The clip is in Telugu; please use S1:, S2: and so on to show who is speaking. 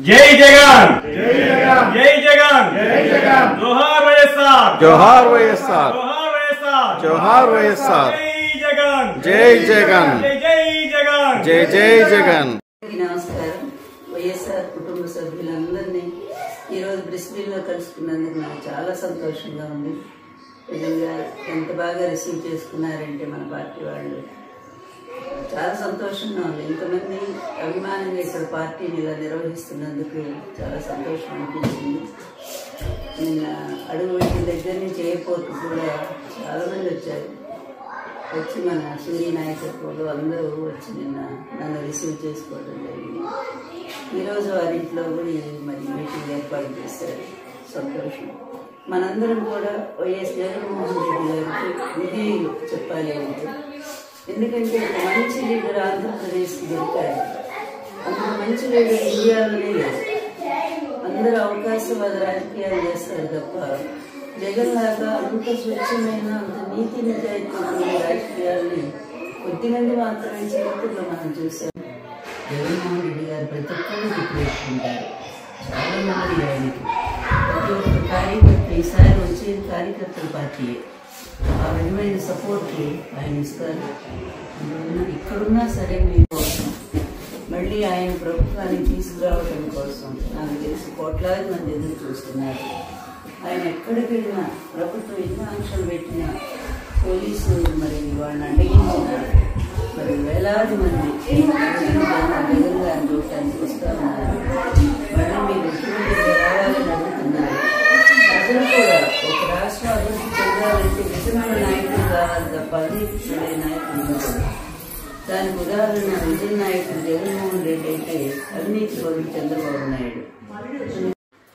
S1: జై జగన్ జై జగన్ జై జగన్ జై జగన్ జోహార్ వైఎస్ఆర్
S2: జోహార్ వైఎస్ఆర్
S1: జోహార్ వైఎస్ఆర్
S2: జోహార్ వైఎస్ఆర్
S1: జై జగన్
S2: జై జగన్
S1: జై జగన్
S2: జై జై జగన్.
S3: నమస్కారం. వైఎస్ఆర్ కుటుంబ సభ్యులందరినీ ఈరోజు బ్రిస్బెన్లో కలుసుకున్నందుకు నాకు చాలా సంతోషంగా ఉంది. నిజంగా ఎంత బాగా రిసీవ్ చేసుకున్నారంటే మన పార్టీ వాళ్ళు చాలా సంతోషంగా ఉంది. ఇంతమంది అభిమానంగా ఇక్కడ పార్టీని ఇలా నిర్వహిస్తున్నందుకు చాలా సంతోషం అనిపించింది. నిన్న అడుగు పెట్టిన దగ్గర నుంచి ఎయిర్పోర్ట్ కూడా చాలామంది వచ్చారు. వచ్చి మన సూర్య నాయకత్వంలో అందరూ వచ్చి నిన్న నన్ను రిసీవ్ చేసుకోవడం జరిగింది. ఈరోజు వారింట్లో కూడా మరి మీటింగ్ ఏర్పాటు చేశారు. సంతోషం. మనందరం కూడా వైఎస్ జగన్మోహన్ రెడ్డి గారికి విధేయులు చెప్పాలి అంటే, ఎందుకంటే ఒక మంచి లీడర్ ఆంధ్రప్రదేశ్కి దొరికారు. అంత మంచి లీడర్ ఇండియాలోనే లేదు. అందరూ అవకాశవాద రాజకీయాలు చేస్తారు తప్ప జగన్ లాగా అంత స్వచ్ఛమైన అంత నీతి నిజాయితీ రాజకీయాల్ని కొద్దిమంది మాత్రమే చరిత్రలో మనం చూసాం. జగన్మోహన్ రెడ్డి గారు ప్రతి ఒక్కరిని గుర్తుపెట్టుకుంటారు. చాలా మంది ఆయనకి ప్రతి ఒక్క కార్యకర్త ఈసారి వచ్చే కార్యకర్తల పార్టీయే ఆ విధమైన సపోర్ట్ ఆయన ఇస్తారు. ఇక్కడున్నా సరే మీకోసం మళ్ళీ ఆయన ప్రభుత్వాన్ని తీసుకురావడం కోసం నాకు తెలిసి కోట్లాది మంది ఎదురు చూస్తున్నారు. ఆయన ఎక్కడికి వెళ్ళినా ప్రభుత్వం ఎన్ని ఆంక్షలు పెట్టినా పోలీసు మరి వాళ్ళని అడ్డగించిన మరి వేలాది మంది జగన్ గారిని చూడటానికి వస్తూ ఉన్నారు. మళ్ళీ మీరు ముఖ్యమంత్రి రావాలని అడుగుతున్నారు. ప్రజలు కూడా ఒక రాష్ట్రం అభివృద్ధి చెందాలంటే నిజమైన నాయకులు కావాలి తప్ప అవినీతి నాయకులు కాదు. దానికి ఉదాహరణ విజయ నాయకుడు జగన్మోహన్ రెడ్డి అయితే అవినీతి పరుడు చంద్రబాబు నాయుడు.